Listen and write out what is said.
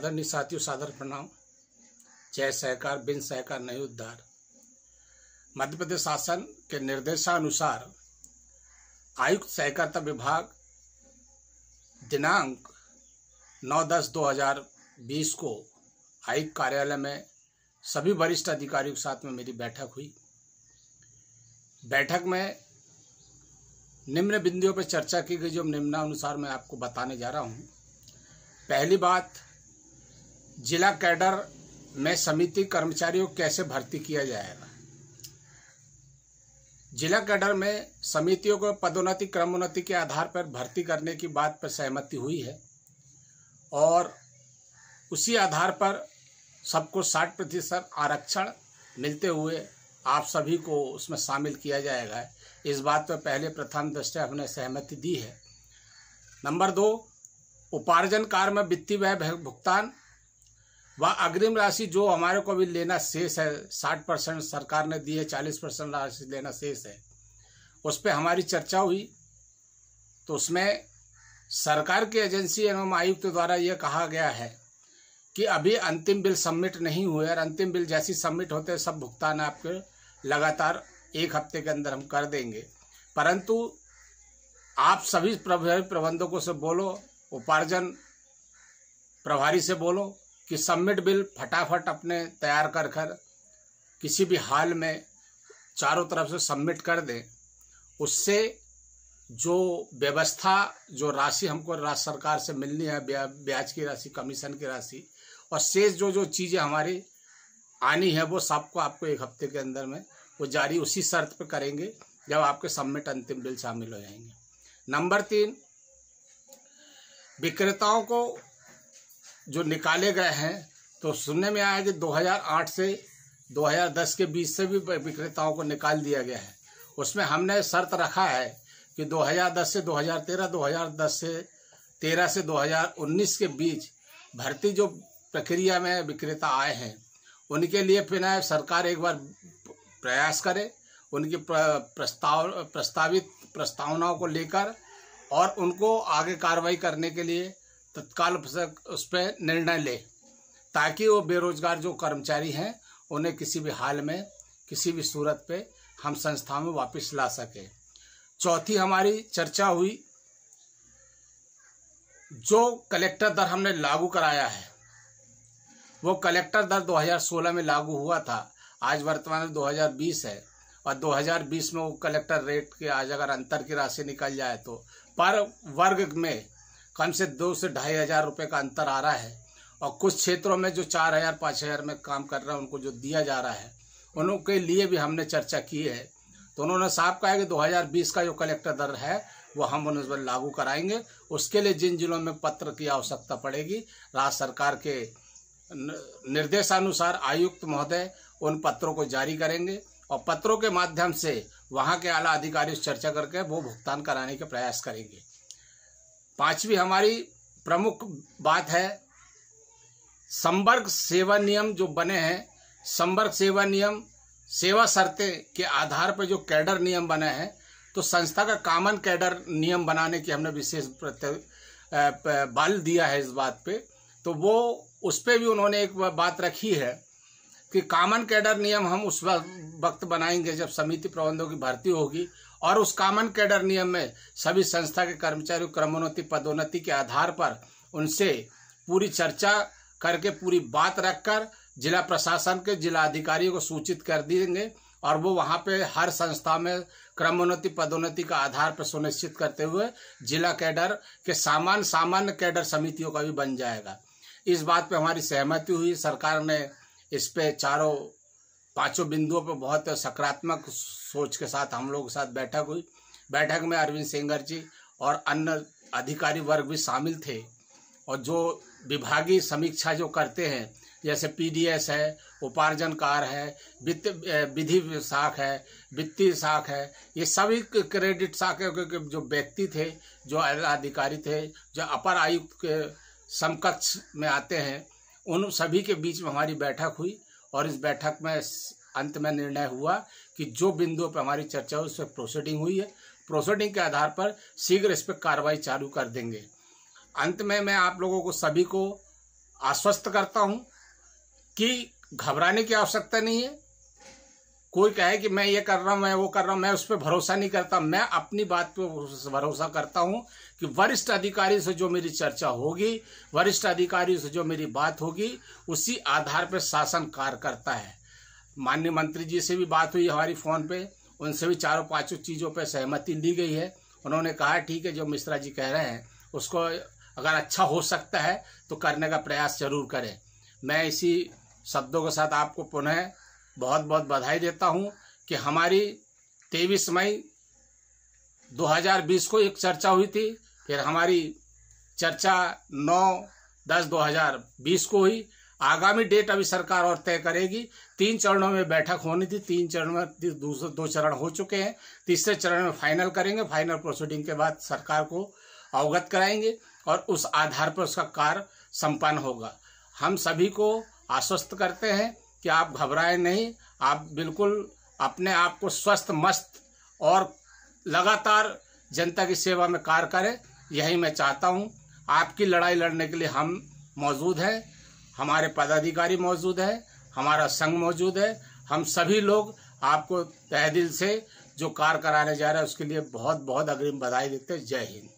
आदरणीय साथियों, सादर प्रणाम। जय सहकार, बिन सहकार नहीं उद्धार। मध्य प्रदेश शासन के निर्देशानुसार आयुक्त सहकारिता विभाग दिनांक 9/10/2020 को आयुक्त कार्यालय में सभी वरिष्ठ अधिकारियों के साथ में मेरी बैठक हुई। बैठक में निम्न बिंदुओं पर चर्चा की गई, जो निम्नानुसार मैं आपको बताने जा रहा हूँ। पहली बात, जिला कैडर में समिति कर्मचारियों को कैसे भर्ती किया जाएगा। जिला कैडर में समितियों को पदोन्नति क्रमोन्नति के आधार पर भर्ती करने की बात पर सहमति हुई है और उसी आधार पर सबको 60% आरक्षण मिलते हुए आप सभी को उसमें शामिल किया जाएगा। इस बात पर पहले प्रथम दृष्टया हमने सहमति दी है। नंबर 2, उपार्जन कार्य में वित्तीय व्यय भुगतान व अग्रिम राशि जो हमारे को भी लेना शेष है, 60% सरकार ने दी है, 40% राशि लेना शेष है, उस पर हमारी चर्चा हुई। तो उसमें सरकार की एजेंसी एवं आयुक्त द्वारा यह कहा गया है कि अभी अंतिम बिल सबमिट नहीं हुए और अंतिम बिल जैसी सबमिट होते हैं सब भुगतान आपके लगातार 1 हफ्ते के अंदर हम कर देंगे। परंतु आप सभी प्रबंधकों से बोलो, उपार्जन प्रभारी से बोलो कि सबमिट बिल फटाफट अपने तैयार कर किसी भी हाल में चारों तरफ से सबमिट कर दें। उससे जो व्यवस्था, जो राशि हमको राज्य सरकार से मिलनी है, ब्याज की राशि, कमीशन की राशि और शेष जो चीज़ें हमारी आनी है, वो सबको आपको 1 हफ्ते के अंदर में वो जारी उसी शर्त पे करेंगे जब आपके सबमिट अंतिम बिल शामिल हो जाएंगे। नंबर 3, विक्रेताओं को जो निकाले गए हैं, तो सुनने में आया कि 2008 से 2010 के बीच से भी विक्रेताओं को निकाल दिया गया है। उसमें हमने शर्त रखा है कि 2010 से 2013, 2010 से 13 से 2019 के बीच भर्ती जो प्रक्रिया में विक्रेता आए हैं, उनके लिए फिर सरकार एक बार प्रयास करे, उनकी प्रस्तावित प्रस्तावनाओं को लेकर और उनको आगे कार्रवाई करने के लिए तत्काल उस पर निर्णय ले, ताकि वो बेरोजगार जो कर्मचारी हैं उन्हें किसी भी हाल में, किसी भी सूरत पे हम संस्थाओं में वापस ला सके। चौथी हमारी चर्चा हुई, जो कलेक्टर दर हमने लागू कराया है, वो कलेक्टर दर 2016 में लागू हुआ था। आज वर्तमान में 2020 है और 2020 में वो कलेक्टर रेट के आज अगर अंतर की राशि निकल जाए तो पर वर्ग में कम से 2 से 2,500 हजार रुपये का अंतर आ रहा है। और कुछ क्षेत्रों में जो 4,000-5,000 में काम कर रहे हैं, उनको जो दिया जा रहा है, उनके लिए भी हमने चर्चा की है। तो उन्होंने साफ कहा है कि 2020 का जो कलेक्टर दर है वो हम उन पर लागू कराएंगे। उसके लिए जिन जिलों में पत्र की आवश्यकता पड़ेगी, राज्य सरकार के निर्देशानुसार आयुक्त महोदय उन पत्रों को जारी करेंगे और पत्रों के माध्यम से वहाँ के आला अधिकारियों से चर्चा करके वो भुगतान कराने के प्रयास करेंगे। 5वीं हमारी प्रमुख बात है, संवर्ग सेवा नियम जो बने हैं, संवर्ग सेवा नियम, सेवा शर्तें के आधार पर जो कैडर नियम बने हैं, तो संस्था का कॉमन कैडर नियम बनाने की हमने विशेष बल दिया है इस बात पे। तो वो उस पर भी उन्होंने एक बात रखी है कि कॉमन कैडर नियम हम उस वक्त बनाएंगे जब समिति प्रबंधकों की भर्ती होगी और उस कॉमन कैडर नियम में सभी संस्था के कर्मचारियों क्रमोन्नति पदोन्नति के आधार पर उनसे पूरी चर्चा करके, पूरी बात रखकर जिला प्रशासन के जिला अधिकारियों को सूचित कर देंगे और वो वहाँ पे हर संस्था में क्रमोन्नति पदोन्नति का आधार पर सुनिश्चित करते हुए जिला कैडर के सामान्य कैडर समितियों का भी बन जाएगा। इस बात पे हमारी सहमति हुई। सरकार ने इस पे 4-5 बिंदुओं पे बहुत सकारात्मक सोच के साथ हम लोगों के साथ बैठक हुई। बैठक में अरविंद सेंगर जी और अन्य अधिकारी वर्ग भी शामिल थे और जो विभागीय समीक्षा जो करते हैं, जैसे पीडीएस है, उपार्जन कार्य है, विधि शाख है, वित्तीय शाख है, ये सभी क्रेडिट शाख के जो व्यक्ति थे, जो अधिकारी थे, जो अपर आयुक्त के समकक्ष में आते हैं, उन सभी के बीच में हमारी बैठक हुई और इस बैठक में अंत में निर्णय हुआ कि जो बिंदुओं पर हमारी चर्चा हुई उस पर प्रोसीडिंग हुई है। प्रोसीडिंग के आधार पर शीघ्र इस पर कार्रवाई चालू कर देंगे। अंत में मैं आप लोगों को सभी को आश्वस्त करता हूं कि घबराने की आवश्यकता नहीं है। कोई कहे कि मैं ये कर रहा हूं, मैं वो कर रहा हूं, मैं उस पर भरोसा नहीं करता। मैं अपनी बात पे भरोसा करता हूं कि वरिष्ठ अधिकारी से जो मेरी चर्चा होगी, वरिष्ठ अधिकारी से जो मेरी बात होगी, उसी आधार पर शासन कार्य करता है। माननीय मंत्री जी से भी बात हुई हमारी फोन पे, उनसे भी 4-5 चीजों पे सहमति ली गई है। उन्होंने कहा ठीक है, जो मिश्रा जी कह रहे हैं उसको अगर अच्छा हो सकता है तो करने का प्रयास जरूर करें। मैं इसी शब्दों के साथ आपको पुनः बहुत बहुत बधाई देता हूं कि हमारी 23 मई 2020 को एक चर्चा हुई थी, फिर हमारी चर्चा 9/10/2020 को हुई। आगामी डेट अभी सरकार और तय करेगी। 3 चरणों में बैठक होनी थी, 3 चरण में 2 चरण हो चुके हैं। तीसरे चरण में फाइनल करेंगे। फाइनल प्रोसीडिंग के बाद सरकार को अवगत कराएंगे और उस आधार पर उसका कार्य संपन्न होगा। हम सभी को आश्वस्त करते हैं कि आप घबराएं नहीं, आप बिल्कुल अपने आप को स्वस्थ, मस्त और लगातार जनता की सेवा में कार्य करें। यही मैं चाहता हूं। आपकी लड़ाई लड़ने के लिए हम मौजूद हैं, हमारे पदाधिकारी मौजूद हैं, हमारा संघ मौजूद है। हम सभी लोग आपको तहे दिल से जो कार्य कराने जा रहे हैं उसके लिए बहुत बहुत अग्रिम बधाई देते हैं। जय हिंद।